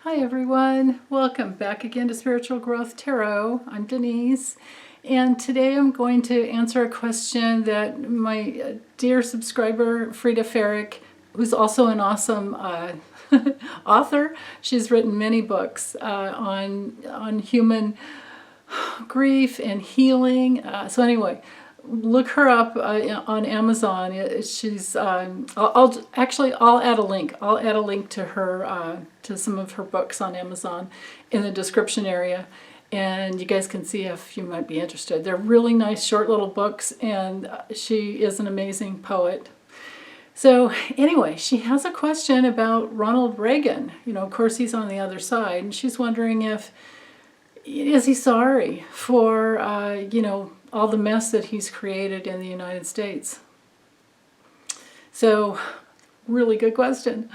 Hi everyone, welcome back again to Spiritual Growth Tarot. I'm Denise, and today I'm going to answer a question that my dear subscriber Frida Ferrick, who's also an awesome author. She's written many books on human grief and healing. So anyway, look her up on Amazon. She's I'll add a link. I'll add a link to her to some of her books on Amazon in the description area, and you guys can see if you might be interested. They're really nice short little books, and she is an amazing poet. So anyway, she has a question about Ronald Reagan. You know, of course he's on the other side, and she's wondering is he sorry for all the mess that he's created in the United States? So, really good question.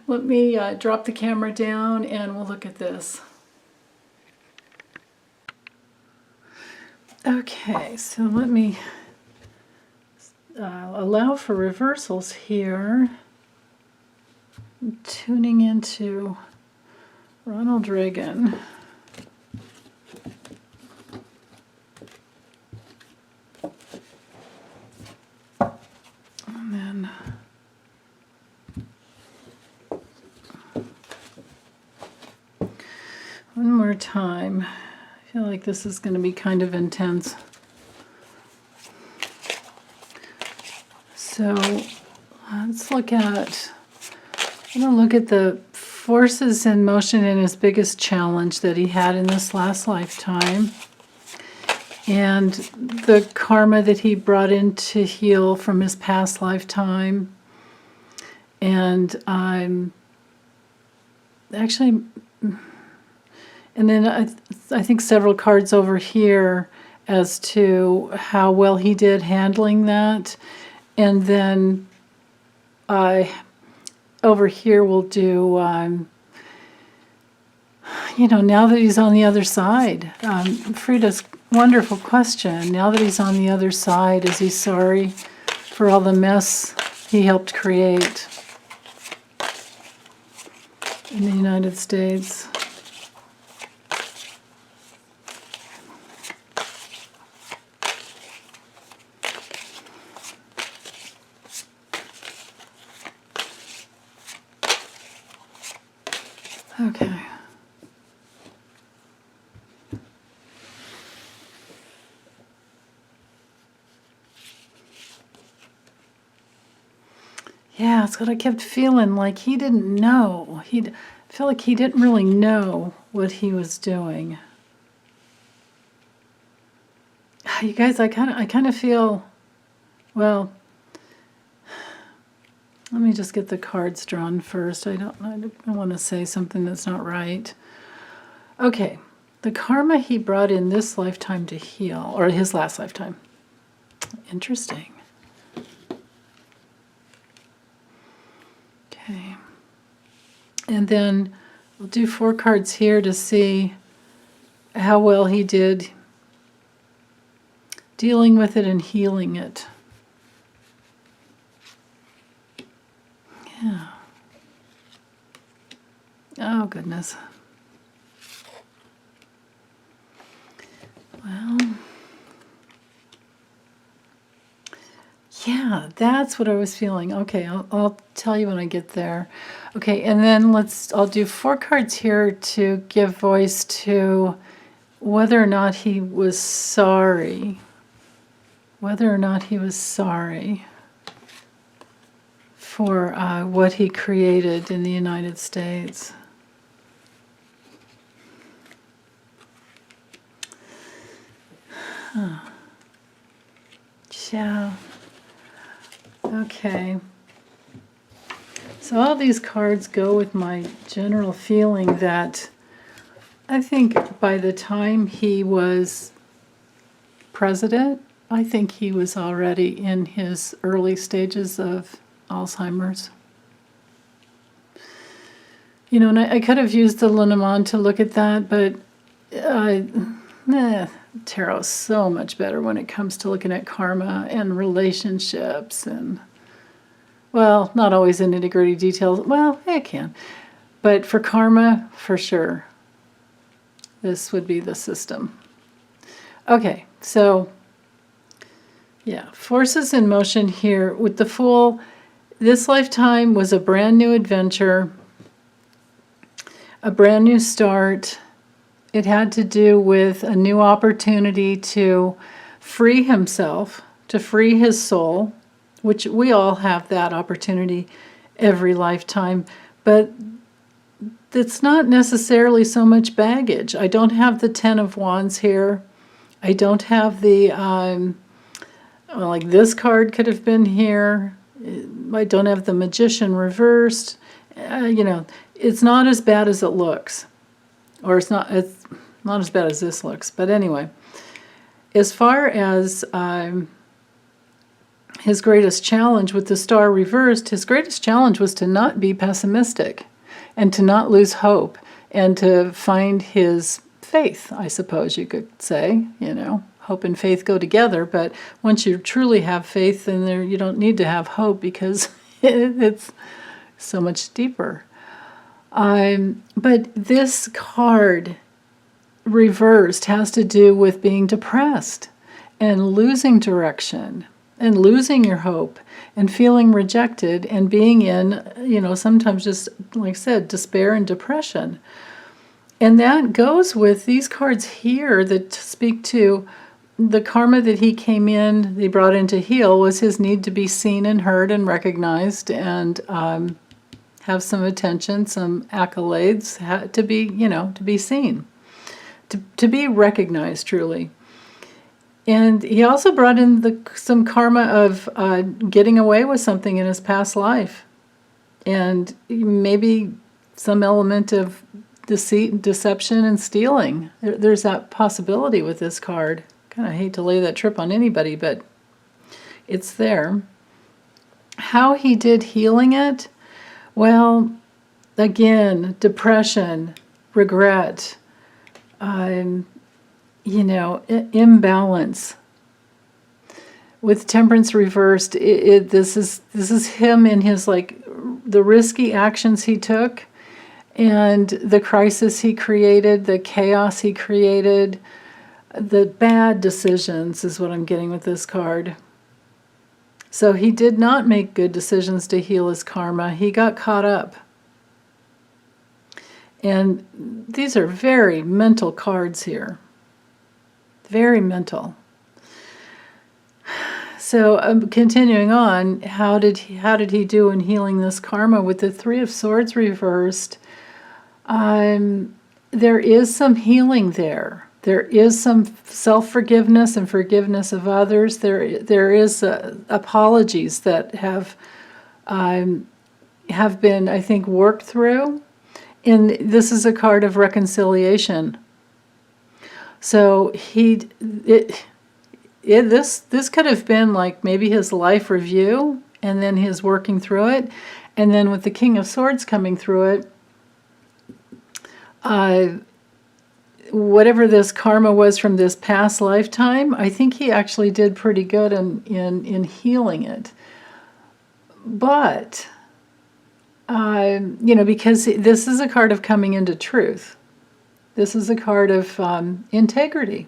Let me drop the camera down and we'll look at this. Okay, so let me allow for reversals here. I'm tuning into Ronald Reagan. And then one more time. I feel like this is going to be kind of intense. So let's look at, I'm going to look at the forces in motion in his biggest challenge that he had in this last lifetime, and the karma that he brought in to heal from his past lifetime. And and then I think several cards over here as to how well he did handling that. And then over here we'll do, now that he's on the other side. Frida's wonderful question. Now that he's on the other side, is he sorry for all the mess he helped create in the United States? Okay. Yeah, it's what I kept feeling like he didn't know. I feel like he didn't really know what he was doing. You guys, I kind of feel, well, let me just get the cards drawn first. I don't want to say something that's not right. Okay, the karma he brought in this lifetime to heal, or his last lifetime. Interesting. Okay. And then we'll do 4 cards here to see how well he did dealing with it and healing it. Yeah. Oh, goodness. Well, yeah, that's what I was feeling. Okay, I'll tell you when I get there. Okay, and then I'll do 4 cards here to give voice to whether or not he was sorry. Whether or not he was sorry for what he created in the United States. Huh. Yeah. Okay. So all these cards go with my general feeling that I think by the time he was president, I think he was already in his early stages of Alzheimer's. You know, and I could have used the Lenormand to look at that, but tarot's so much better when it comes to looking at karma and relationships and, well, not always in nitty-gritty details. Well, it can. But for karma, for sure, this would be the system. Okay, so yeah, forces in motion here with the Fool. This lifetime was a brand new adventure, a brand new start. It had to do with a new opportunity to free himself, to free his soul, which we all have that opportunity every lifetime. But it's not necessarily so much baggage. I don't have the Ten of Wands here. I don't have the, like this card could have been here. I don't have the Magician reversed. You know, it's not as bad as it looks. Or it's not as bad as this looks. But anyway, as far as his greatest challenge with the Star reversed, his greatest challenge was to not be pessimistic and to not lose hope and to find his faith, I suppose you could say. You know, hope and faith go together, but once you truly have faith, then you don't need to have hope because it's so much deeper. But this card reversed has to do with being depressed and losing direction and losing your hope and feeling rejected and being in, you know, sometimes just, like I said, despair and depression. And that goes with these cards here that speak to the karma that he came in, they brought in to heal, was his need to be seen and heard and recognized and have some attention, some accolades, to be, you know, to be seen, to be recognized truly. And he also brought in some karma of getting away with something in his past life. And maybe some element of deceit, deception, and stealing. There's that possibility with this card. Kind of hate to lay that trip on anybody, but it's there. How he did healing it? Well, again, depression, regret, you know, imbalance. With temperance reversed, this is him in his, like, the risky actions he took and the crisis he created, the chaos he created, the bad decisions is what I'm getting with this card. So he did not make good decisions to heal his karma. He got caught up. And these are very mental cards here. Very mental. So continuing on, how did he do in healing this karma with the Three of Swords reversed? There is some healing there. There is some self-forgiveness and forgiveness of others. There is apologies that have been, I think, worked through. And this is a card of reconciliation. So this could have been like maybe his life review and then his working through it. And then with the King of Swords coming through it, whatever this karma was from this past lifetime, I think he actually did pretty good in healing it. But, you know, because this is a card of coming into truth. This is a card of integrity.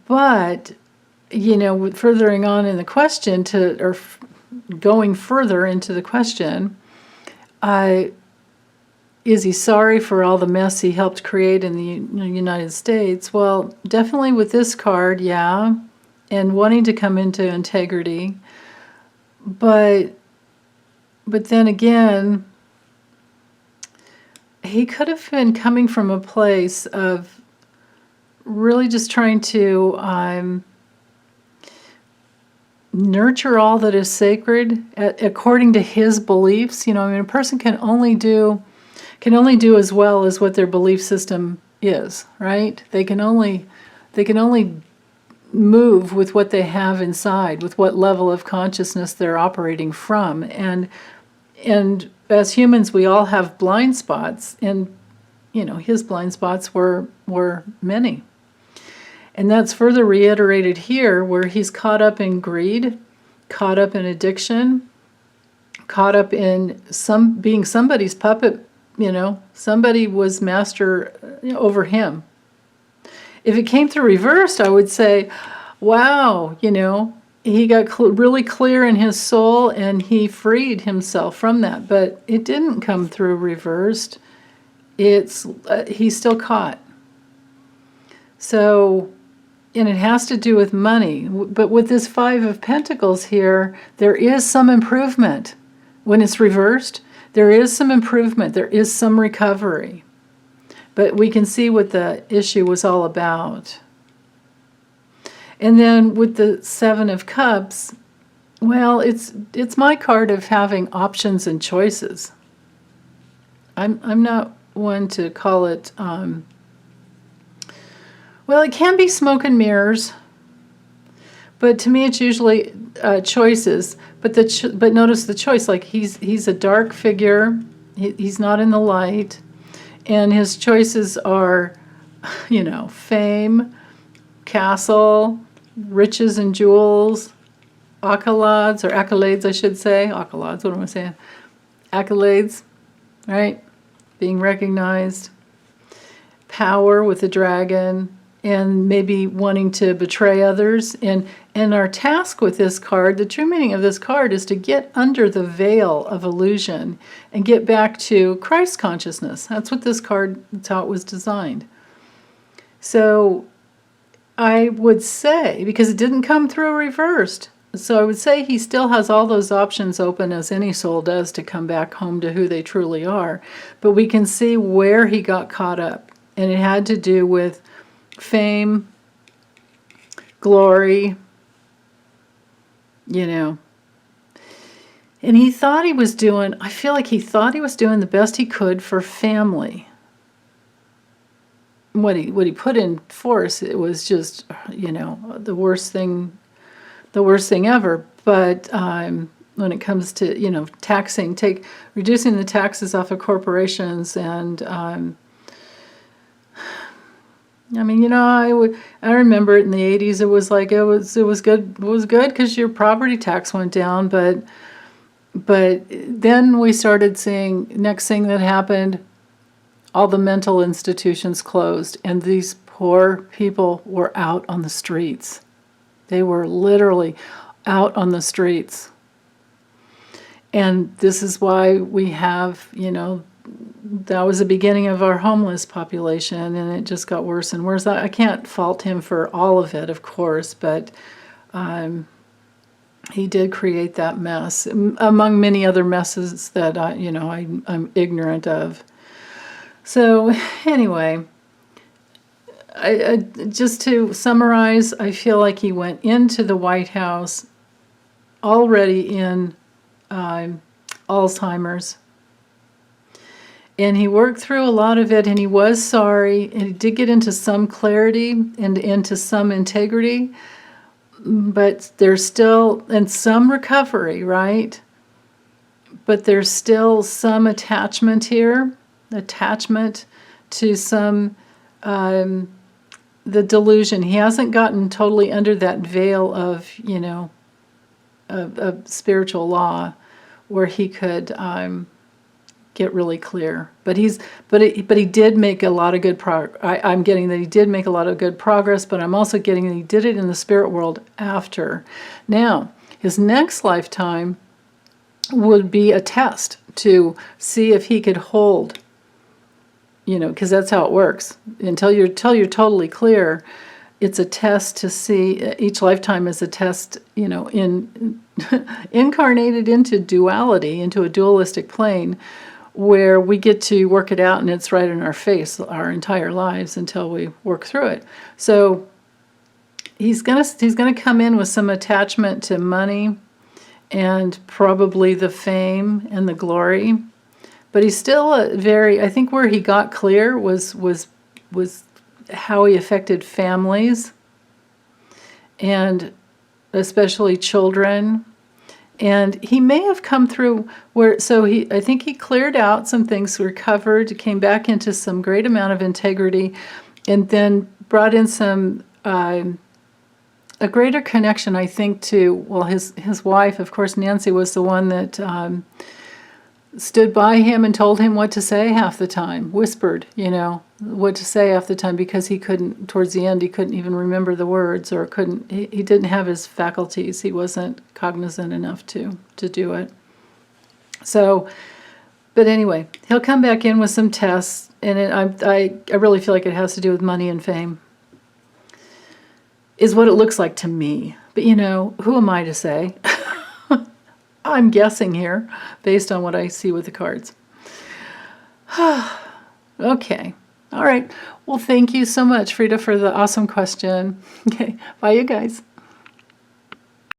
But, you know, furthering on in the question or going further into the question, is he sorry for all the mess he helped create in the United States? Well, definitely with this card, yeah, and wanting to come into integrity. But then again, he could have been coming from a place of really just trying to nurture all that is sacred according to his beliefs. You know, I mean, a person can only do as well as what their belief system is, right? They can only move with what they have inside, with what level of consciousness they're operating from. And as humans, we all have blind spots, and you know, his blind spots were many. And that's further reiterated here, where he's caught up in greed, caught up in addiction, caught up in being somebody's puppet, somebody was master over him. If it came through reversed, I would say, wow, he got really clear in his soul and he freed himself from that. But it didn't come through reversed. He's still caught. So, and it has to do with money. But with this Five of Pentacles here, there is some improvement. When it's reversed, there is some improvement. There is some recovery. But we can see what the issue was all about. And then with the Seven of Cups, well, it's my card of having options and choices. I'm not one to call it, well, it can be smoke and mirrors, but to me it's usually choices. But notice the choice, like he's a dark figure, he's not in the light, and his choices are, fame, castle, riches and jewels, accolades, I should say. Accolades, what am I saying? Accolades, right? Being recognized. Power with the dragon, and maybe wanting to betray others. And our task with this card, the true meaning of this card, is to get under the veil of illusion and get back to Christ consciousness. That's what this card, that's how it was designed. So I would say, because it didn't come through reversed, so I would say he still has all those options open, as any soul does, to come back home to who they truly are. But we can see where he got caught up. And it had to do with fame, glory, And he thought he was doing, I feel like he thought he was doing the best he could for family. What he put in force, it was just, the worst thing ever. But when it comes to, reducing the taxes off of corporations and, I remember it in the 80s. It was like, it was good. It was good because your property tax went down. But then we started seeing, next thing that happened, all the mental institutions closed, and these poor people were out on the streets. They were literally out on the streets. And this is why we have, that was the beginning of our homeless population, and it just got worse and worse. I can't fault him for all of it, of course, but he did create that mess, among many other messes that I'm ignorant of. So anyway, I just to summarize, I feel like he went into the White House already in Alzheimer's. And he worked through a lot of it, and he was sorry, and he did get into some clarity and into some integrity, but there's still, and some recovery, right? But there's still some attachment here, attachment to some, the delusion. He hasn't gotten totally under that veil of, of spiritual law where he could, get really clear, but he did make a lot of good progress. I'm getting that he did make a lot of good progress, but I'm also getting that he did it in the spirit world after. Now, his next lifetime would be a test to see if he could hold, because that's how it works. Until you're totally clear, it's a test to see. Each lifetime is a test, incarnated into duality, into a dualistic plane, where we get to work it out, and it's right in our face our entire lives until we work through it. So he's gonna come in with some attachment to money and probably the fame and the glory, but he's still I think where he got clear was how he affected families, and especially children. And he may have come through I think he cleared out some things, recovered, came back into some great amount of integrity, and then brought in some a greater connection, I think, to, well, his wife, of course, Nancy, was the one that stood by him and told him what to say half the time, whispered, you know, what to say half the time, because he couldn't, towards the end, he couldn't even remember the words, or he didn't have his faculties. He wasn't cognizant enough to do it. So, but anyway, he'll come back in with some tests, and I really feel like it has to do with money and fame, is what it looks like to me. But, you know, who am I to say? I'm guessing here based on what I see with the cards. Okay. All right. Well, thank you so much, Frida, for the awesome question. Okay. Bye, you guys.